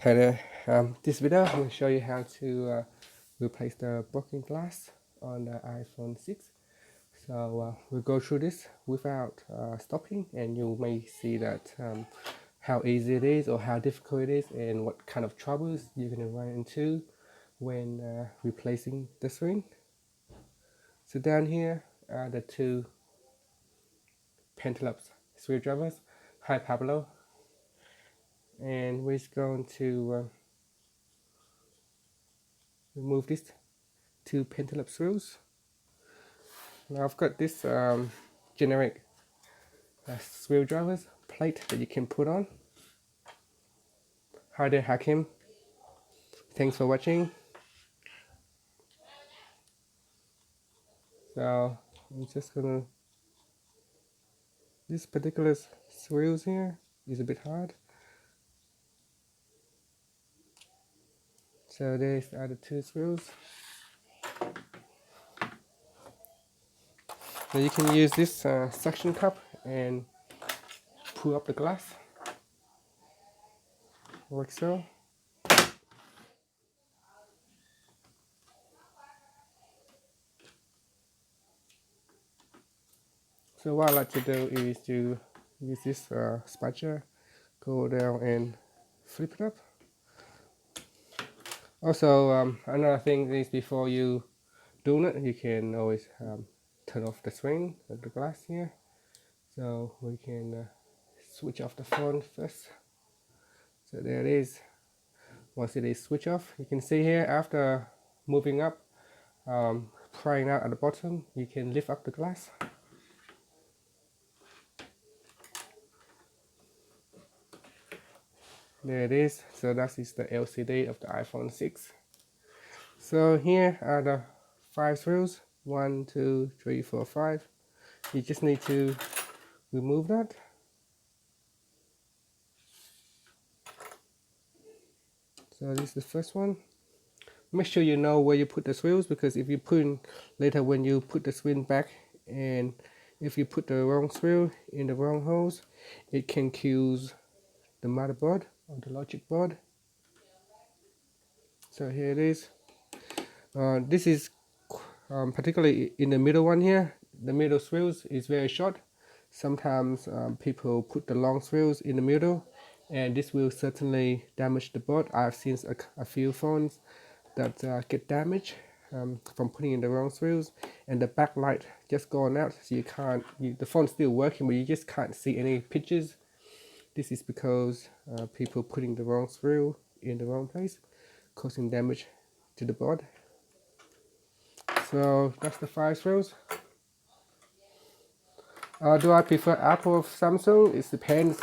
Hi there. This video I'm going to show you how to replace the broken glass on the iPhone 6. So we'll go through this without stopping, and you may see that how easy it is or how difficult it is and what kind of troubles you're going to run into when replacing the screen. So down here are the two Pentalops screwdrivers. Hi Pablo. And we're just going to remove these two Pentalop screws. Now I've got this generic screwdrivers plate that you can put on. Hi there Hakim, thanks for watching. So I'm just gonna, this particular screws here is a bit hard. So there's the other two screws. So you can use this suction cup and pull up the glass, like so. So what I like to do is to use this spatula, go down and flip it up. Also, another thing is before you do it, you can always turn off the screen of the glass here. So we can switch off the phone first. So there it is. Once it is switched off, you can see here after moving up, prying out at the bottom, you can lift up the glass. There it is. So that is the LCD of the iPhone 6. So here are the 5 screws. 1, 2, 3, 4, 5. You just need to remove that. So this is the first one. Make sure you know where you put the screws, because if you put in later when you put the screen back, and if you put the wrong screw in the wrong holes, it can cause the motherboard or the logic board. So here it is. This is particularly in the middle one here. The middle screws is very short. Sometimes people put the long screws in the middle, and this will certainly damage the board. I've seen a few phones that get damaged from putting in the wrong screws, and the backlight just going out, so you can't, the phone's still working but you just can't see any pictures. This is because people putting the wrong screw in the wrong place, causing damage to the board. So that's the 5 screws. Do I prefer Apple or Samsung? It depends.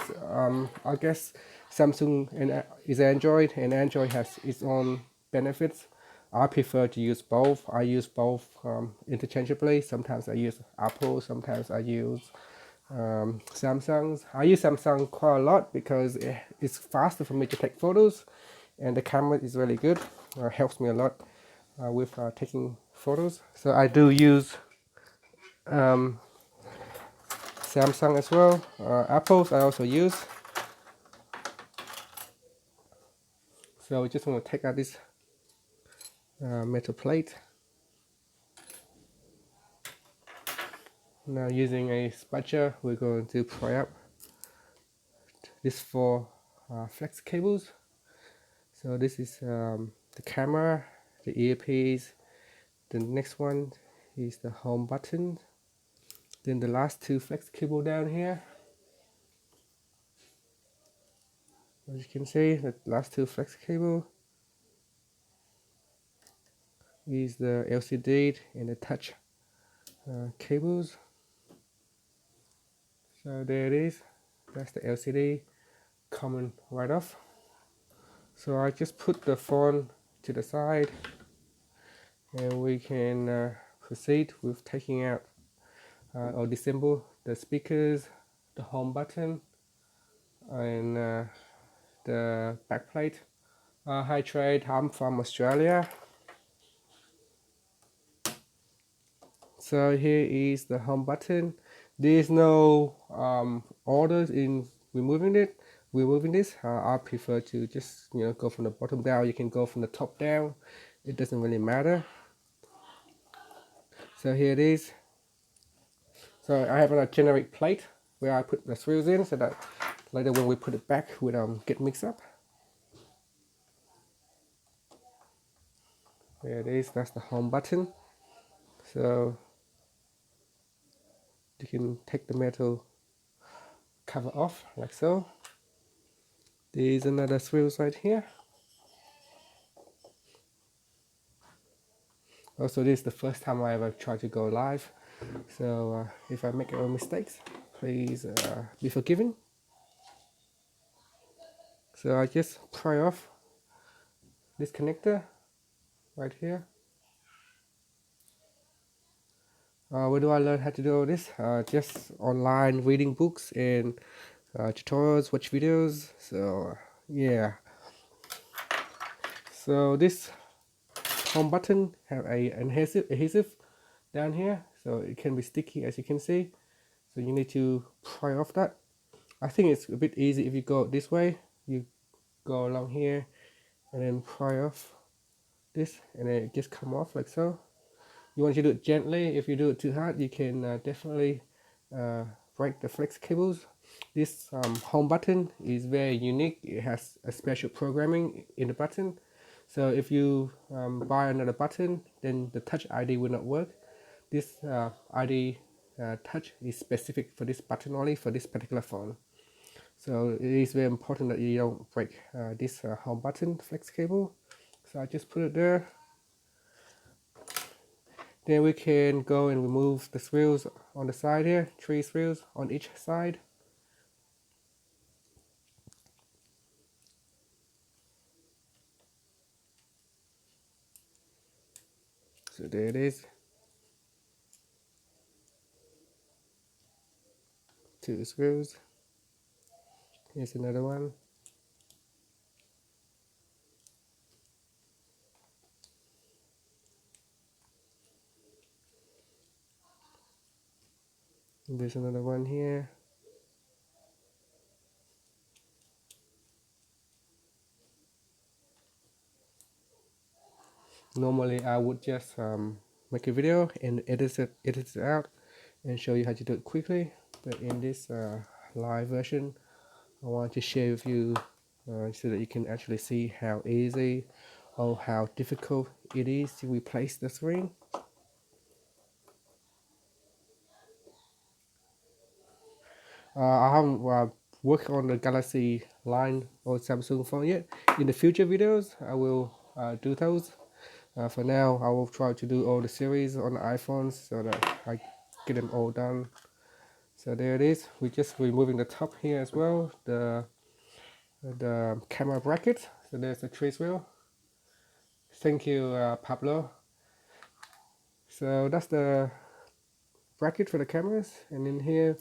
I guess Samsung is Android, and Android has its own benefits. I prefer to use both. I use both interchangeably. Sometimes I use Apple, sometimes I use Samsung. I use Samsung quite a lot because it's faster for me to take photos, and the camera is really good. Helps me a lot with taking photos. So I do use Samsung as well. Apples I also use. So we just want to take out this metal plate. Now using a spatula, we're going to pry up these 4 flex cables. So this is the camera, the earpiece. The next one is the home button. Then the last 2 flex cable down here. As you can see, the last 2 flex cable is the LCD and the touch cables. So there it is. That's the LCD coming right off. So I just put the phone to the side, and we can proceed with taking out or disassemble the speakers, the home button, and the backplate. Hi Trade, I'm from Australia. So here is the home button. There is no orders in removing it. removing this. I prefer to just go from the bottom down. You can go from the top down, it doesn't really matter. So here it is. So I have a generic plate where I put the screws in so that later when we put it back we don't get mixed up. There it is, that's the home button. So you can take the metal cover off like so. There's another screw right here. Also, this is the first time I ever tried to go live, so if I make any mistakes, please be forgiven. So I just pry off this connector right here. Where do I learn how to do all this? Just online reading books and tutorials, watch videos. So yeah. So this home button have a adhesive down here, so it can be sticky as you can see. So you need to pry off that. I think it's a bit easy if you go this way. You go along here and then pry off this, and then it just come off like so. You want to do it gently. If you do it too hard, you can definitely break the flex cables. This home button is very unique. It has a special programming in the button. So if you buy another button, then the touch ID will not work. This ID touch is specific for this button only for this particular phone. So it is very important that you don't break this home button flex cable. So I just put it there. Then we can go and remove the screws on the side here, 3 screws on each side. So there it is. 2 screws. Here's another one. And there's another one here. Normally I would just make a video and edit it out and show you how to do it quickly, but in this live version I want to share with you so that you can actually see how easy or how difficult it is to replace the screen. I haven't worked on the Galaxy line or Samsung phone yet. In the future videos I will do those. For now I will try to do all the series on the iPhones so that I get them all done. So there it is. We're just removing the top here as well, the camera bracket. So there's the trace wheel. Thank you, Pablo. So that's the bracket for the cameras, and in here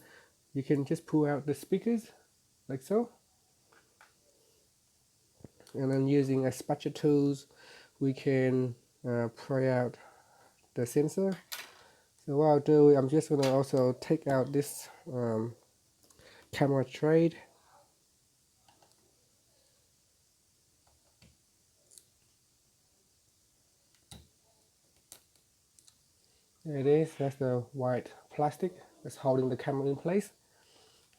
you can just pull out the speakers like so. And then using a spatula tools, we can pry out the sensor. So what I'll do, I'm just gonna also take out this camera tray. There it is, that's the white plastic that's holding the camera in place.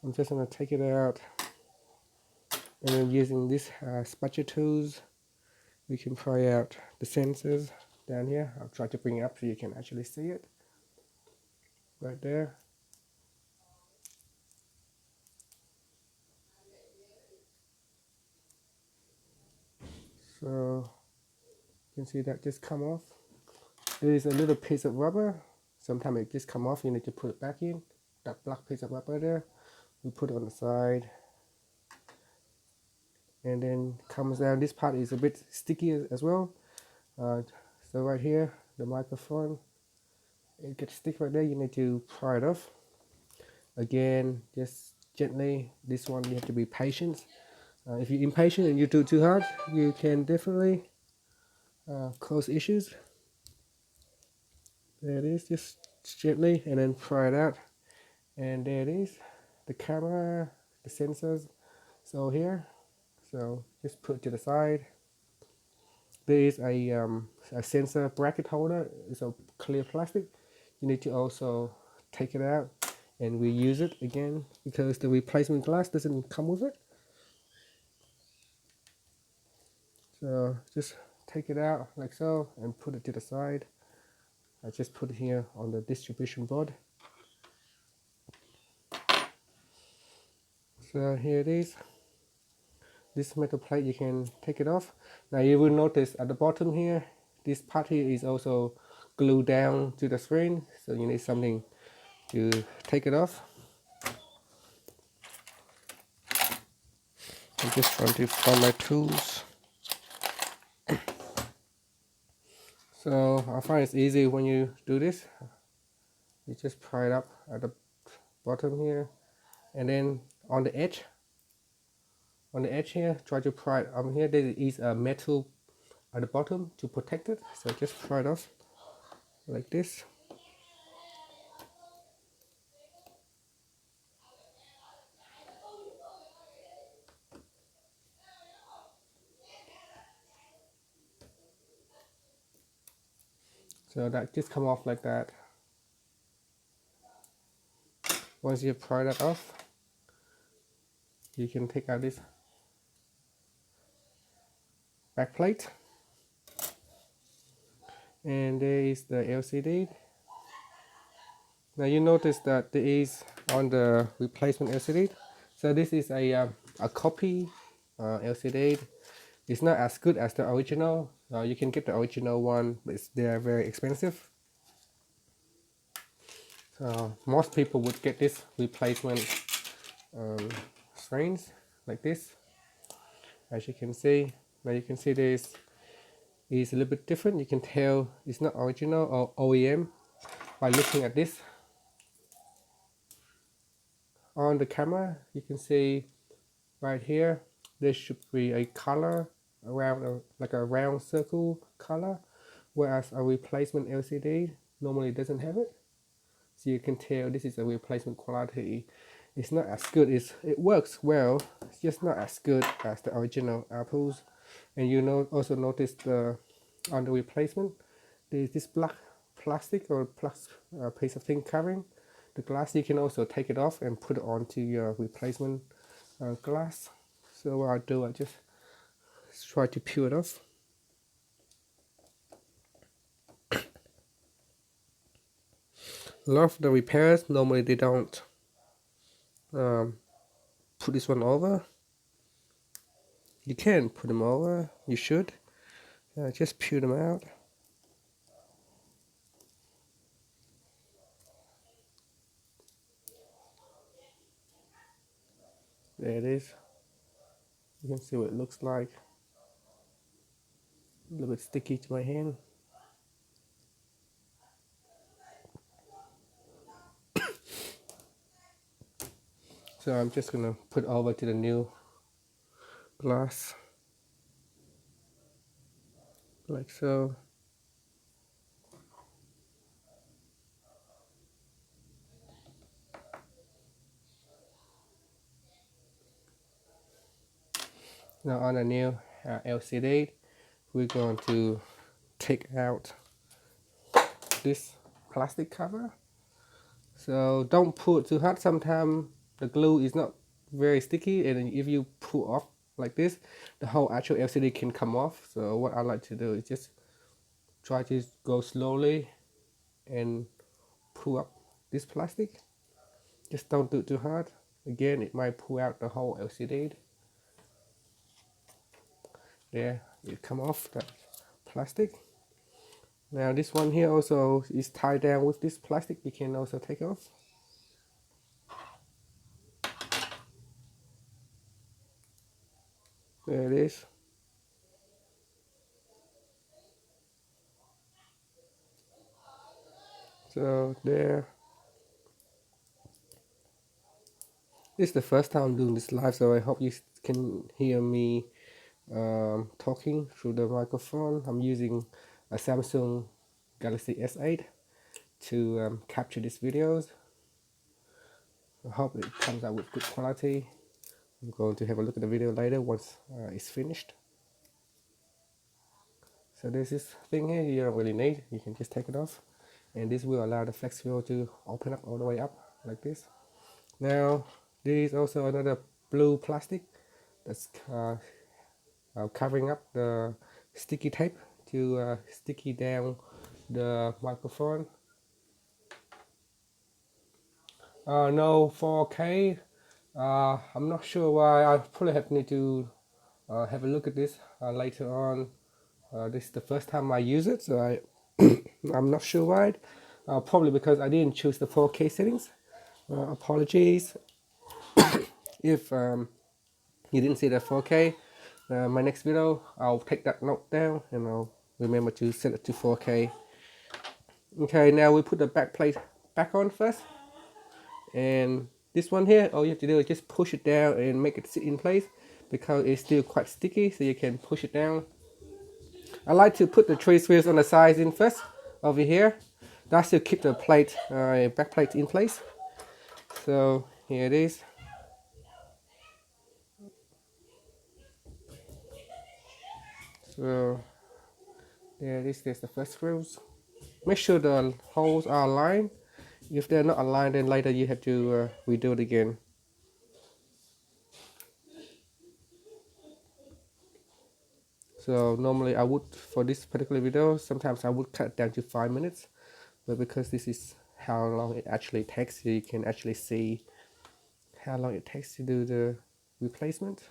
I'm just going to take it out, and then using this spatula tools we can pry out the sensors down here. I'll try to bring it up so you can actually see it right there. So you can see that just come off. There is a little piece of rubber. Sometimes it just come off, you need to put it back in. That black piece of rubber there, we put it on the side, and then comes down. This part is a bit sticky as well. So right here, the microphone, it gets sticky right there. You need to pry it off. Again, just gently. This one you have to be patient. If you're impatient and you do it too hard, you can definitely cause issues. There it is, just gently, and then pry it out. And there it is, the camera, the sensors. So here, so just put to the side. There is a sensor bracket holder. It's a clear plastic. You need to also take it out and reuse it again because the replacement glass doesn't come with it. So just take it out like so and put it to the side. I just put it here on the distribution board. So here it is. This metal plate, you can take it off. Now you will notice at the bottom here, this part here is also glued down to the screen. So you need something to take it off. I'm just trying to find my tools. So I find it's easy when you do this. You just pry it up at the bottom here, and then on the edge here, try to pry it up here. There is a metal at the bottom to protect it. So just pry it off like this. So that just come off like that. Once you pry that off, you can take out this back plate, and there is the LCD. Now you notice that there is on the replacement LCD. So this is a copy LCD. It's not as good as the original. You can get the original one, but they're very expensive. So most people would get this replacement screens like this. As you can see, now you can see this is a little bit different. You can tell it's not original or OEM by looking at this. On the camera, you can see right here, there should be a color around like a round circle color, whereas a replacement LCD normally doesn't have it. So you can tell this is a replacement quality. It's not as good. It works well. It's just not as good as the original Apples. And you also notice on the replacement, there's this black plastic or piece of thing covering the glass. You can also take it off and put it onto your replacement glass. So what I do, I just try to peel it off. A lot of the repairs, normally they don't put this one over. You can put them over, you should. Just peel them out. There it is. You can see what it looks like. A little bit sticky to my hand. So I'm just gonna put over to the new glass, like so. Now on the new LCD, we're going to take out this plastic cover. So don't pull it too hard. Sometimes the glue is not very sticky, and if you pull off like this, the whole actual LCD can come off. So what I like to do is just try to go slowly and pull up this plastic. Just don't do it too hard. Again, it might pull out the whole LCD. There, it come off that plastic. Now this one here also is tied down with this plastic. You can also take off. There it is. So there. This is the first time I'm doing this live, so I hope you can hear me talking through the microphone. I'm using a Samsung Galaxy S8 to capture these videos. I hope it comes out with good quality. I'm going to have a look at the video later once it's finished. So there's this thing here you don't really need, you can just take it off, and this will allow the flex wheel to open up all the way up like this. Now there is also another blue plastic that's covering up the sticky tape to sticky down the microphone. No 4K. I'm not sure why. I probably need to have a look at this later on. This is the first time I use it, so I'm not sure why. Probably because I didn't choose the 4K settings. Apologies if you didn't see the 4K. My next video, I'll take that note down and I'll remember to set it to 4K. Okay, now we put the back plate back on first. And this one here, all you have to do is just push it down and make it sit in place because it's still quite sticky, so you can push it down. I like to put the 3 screws on the sides in first, over here. That's to keep the plate, back plate in place. So here it is. So there it is, there's the first screws. Make sure the holes are aligned. If they're not aligned, then later you have to redo it again. So normally I would, for this particular video, sometimes I would cut it down to 5 minutes. But because this is how long it actually takes, you can actually see how long it takes to do the replacement.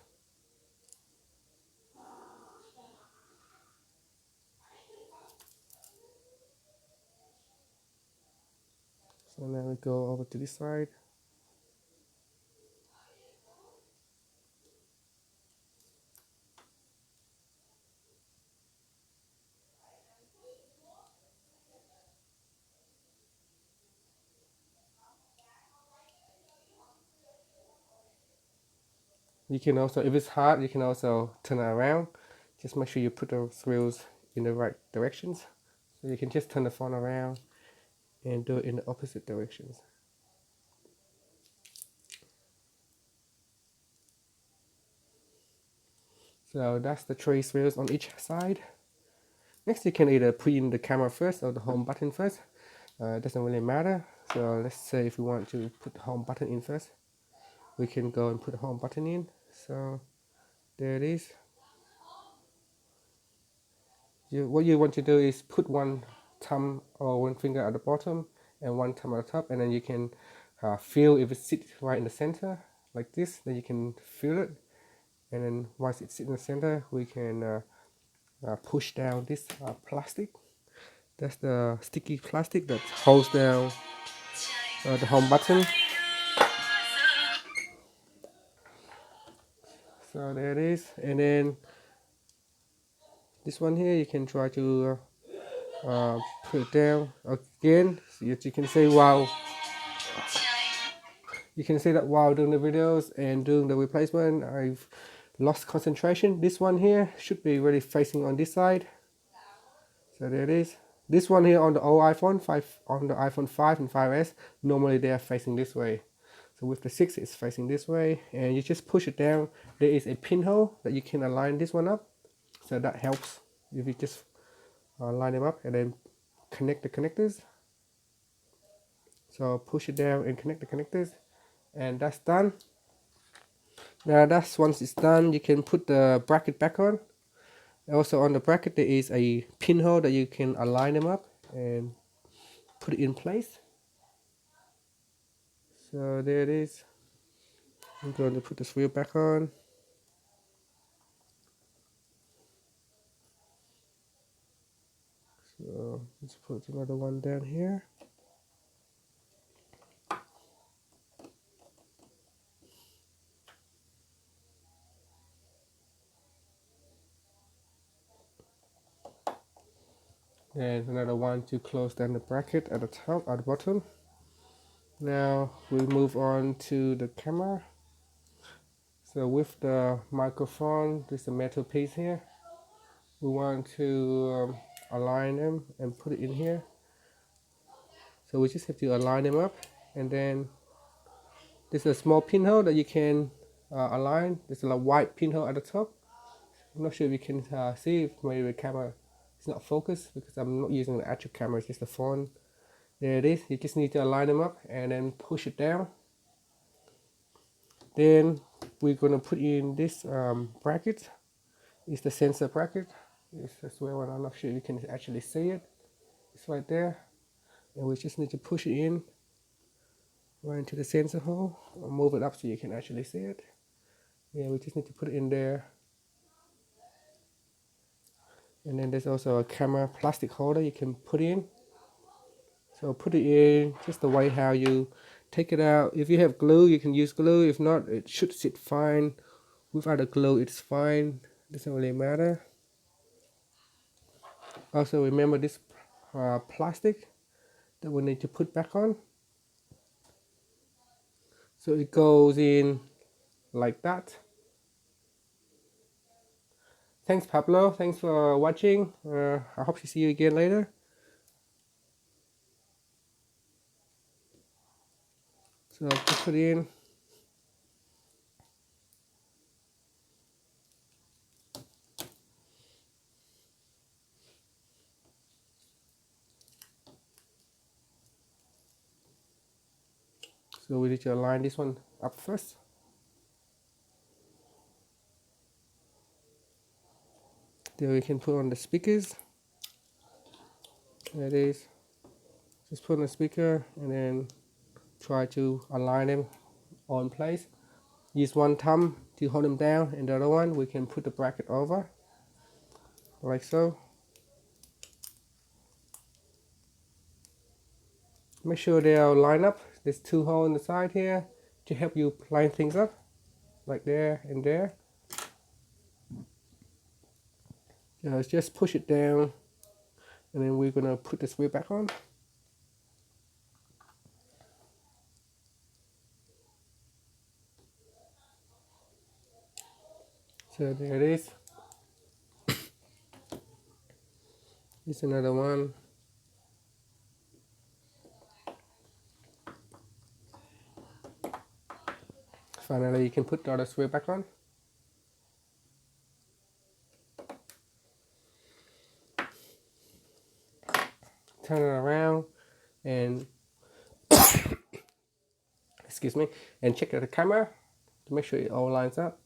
So now we go over to this side. You can also, if it's hard, you can also turn it around. Just make sure you put the screws in the right directions. So you can just turn the phone around and do it in the opposite directions. So that's the 3 screws on each side. Next, you can either put in the camera first or the home button first. It doesn't really matter. So let's say if we want to put the home button in first, we can go and put the home button in. So there it is. What you want to do is put one thumb or one finger at the bottom and one thumb at the top, and then you can feel if it sits right in the center like this. Then you can feel it, and then once it sits in the center, we can push down this plastic. That's the sticky plastic that holds down the home button. So there it is, and then this one here, you can try to put it down again. So you can say wow. You can see that while doing the videos and doing the replacement, I've lost concentration. This one here should be really facing on this side. So there it is. This one here on the old iPhone 5, on the iPhone 5 and 5S, normally they are facing this way. So with the 6, it's facing this way, and you just push it down. There is a pinhole that you can align this one up. So that helps if you just line them up and then connect the connectors. So push it down and connect the connectors, and that's done. Now that's once it's done, you can put the bracket back on. Also on the bracket there is a pinhole that you can align them up and put it in place. So there it is. I'm going to put this wheel back on. So let's put another one down here. And another one to close down the bracket at the top, at the bottom. Now we move on to the camera. So with the microphone, there's a metal piece here. We want to align them and put it in here. So we just have to align them up, and then there's a small pinhole that you can align. There's a white pinhole at the top. I'm not sure if you can see if maybe the camera is not focused because I'm not using the actual camera, it's just the phone. There it is. You just need to align them up and then push it down. Then we're gonna put in this bracket. It's the sensor bracket. It's this way one. I'm not sure if you can actually see it. It's right there, and we just need to push it in right into the sensor hole. I'll move it up so you can actually see it. Yeah, we just need to put it in there. And then there's also a camera plastic holder you can put in. So put it in just the way how you take it out. If you have glue, you can use glue. If not, it should sit fine. Without a glue, it's fine. Doesn't really matter. Also remember this plastic that we need to put back on. So it goes in like that. Thanks Pablo, thanks for watching. I hope to see you again later. So just put it in. So we need to align this one up first. Then we can put on the speakers. There it is. Just put on the speaker and then try to align them all in place. Use one thumb to hold them down, and the other one we can put the bracket over, like so. Make sure they are lined up. There's two holes on the side here to help you line things up, like there and there. Just push it down, and then we're gonna put this wheel back on. So there it is. Here's another one. Finally, you can put the other wheel back on. Turn it around and excuse me, and check at the camera to make sure it all lines up.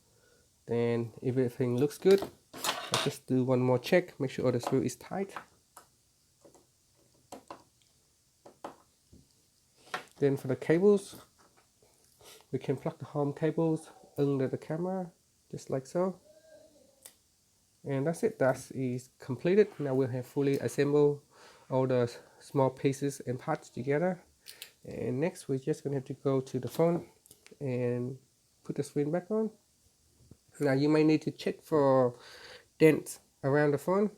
Then if everything looks good, I'll just do one more check, make sure all the screw is tight. Then for the cables, we can plug the home cables under the camera, just like so. And that's it, that is completed. Now we'll have fully assembled all the small pieces and parts together. And next we're just gonna have to go to the phone and put the screen back on. Now you may need to check for dents around the phone.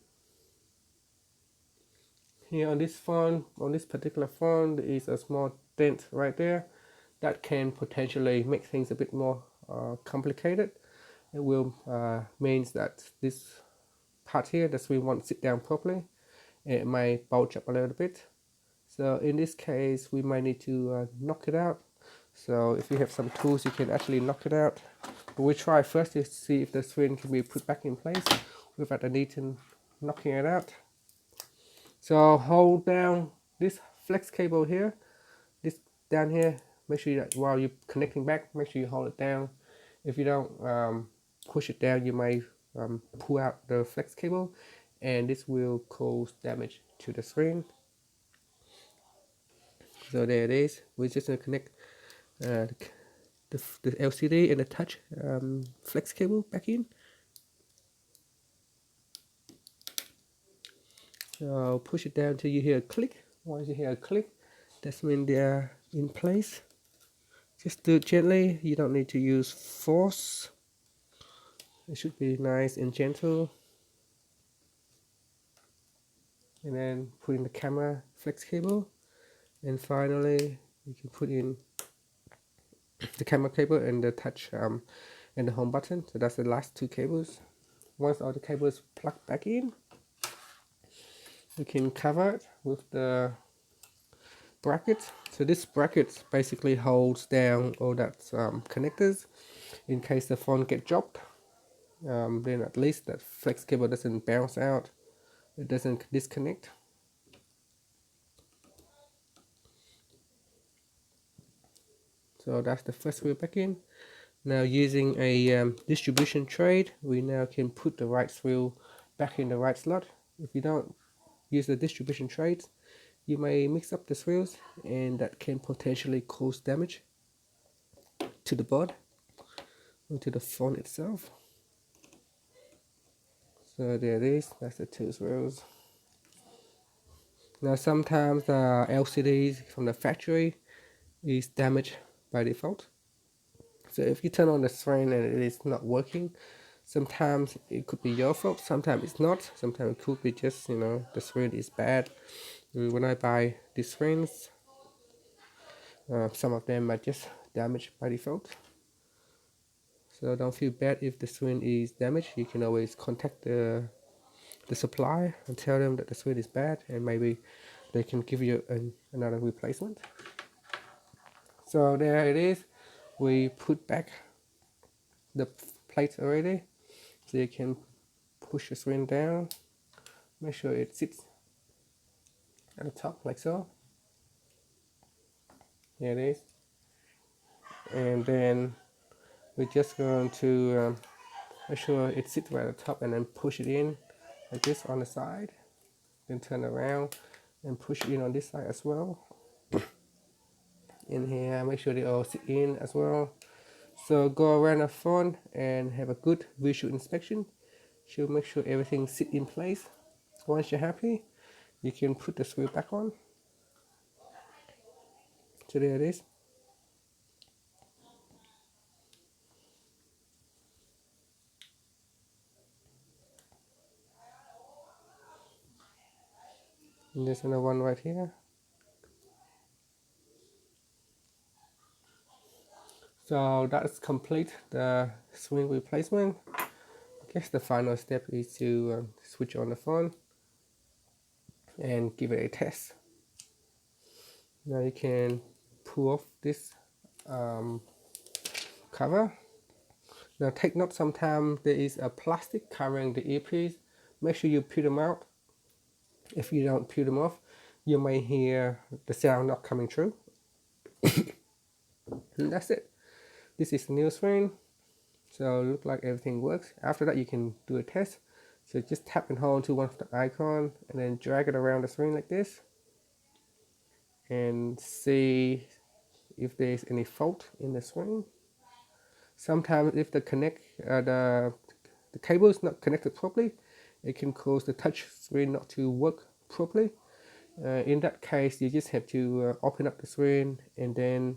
Here on this phone, on this particular phone, there is a small dent right there that can potentially make things a bit more complicated. It will means that this part here, the screen won't sit down properly. It may bulge up a little bit. So in this case, we might need to knock it out. So if you have some tools, you can actually knock it out. But we try first to see if the screen can be put back in place without the need to knocking it out. So hold down this flex cable here, this down here. Make sure that while you're connecting back, make sure you hold it down. If you don't push it down, you may pull out the flex cable, and this will cause damage to the screen. So there it is. We're just gonna connect the LCD and the touch flex cable back in. So push it down till you hear a click. Once you hear a click, that's when they're in place. Just do it gently. You don't need to use force. It should be nice and gentle. And then put in the camera flex cable. And finally, you can put in the camera cable and the touch and the home button. So that's the last two cables. Once all the cables plugged back in, you can cover it with the bracket. So this bracket basically holds down all that connectors. in case the phone get dropped. Then at least that flex cable doesn't bounce out, it doesn't disconnect. So that's the first wheel back in. Now using a distribution tray, we now can put the right wheel back in the right slot. If you don't use the distribution trays, you may mix up the wheels, and that can potentially cause damage to the board or to the phone itself. So there it is, that's the two wheels. Now sometimes the LCDs from the factory is damaged by default. So if you turn on the screen and it is not working, sometimes it could be your fault, sometimes it's not, sometimes it could be just, the screen is bad. When I buy these screens, some of them are just damaged by default. So don't feel bad if the screen is damaged. You can always contact the supplier and tell them that the screen is bad, and maybe they can give you another replacement. So there it is. We put back the plate already, so you can push the screen down, make sure it sits at the top like so. Here it is. And then we're just going to make sure it sits right at the top, and then push it in like this on the side, then turn around and push it in on this side as well. In here, make sure they all sit in as well. So go around the phone and have a good visual inspection. So make sure everything sit in place. Once you're happy, you can put the screw back on. So there it is. And there's another one right here. So that's complete the screen replacement. I guess the final step is to switch on the phone and give it a test. Now you can pull off this cover. Now take note, sometimes there is a plastic covering the earpiece. Make sure you peel them out. If you don't peel them off, you may hear the sound not coming through. And that's it. This is the new screen. So look like everything works. After that, you can do a test. So just tap and hold to one of the icon and then drag it around the screen like this, and see if there's any fault in the screen. Sometimes if the cable is not connected properly, it can cause the touch screen not to work properly. In that case, you just have to open up the screen and then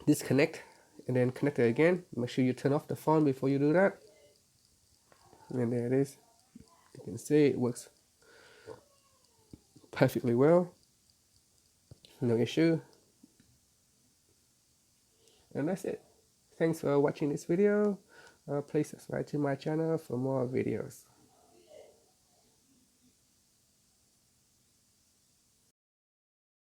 disconnect and then connect it again. Make sure you turn off the phone before you do that. And there it is. You can see it works perfectly well. No issue. And that's it. Thanks for watching this video. Please subscribe to my channel for more videos.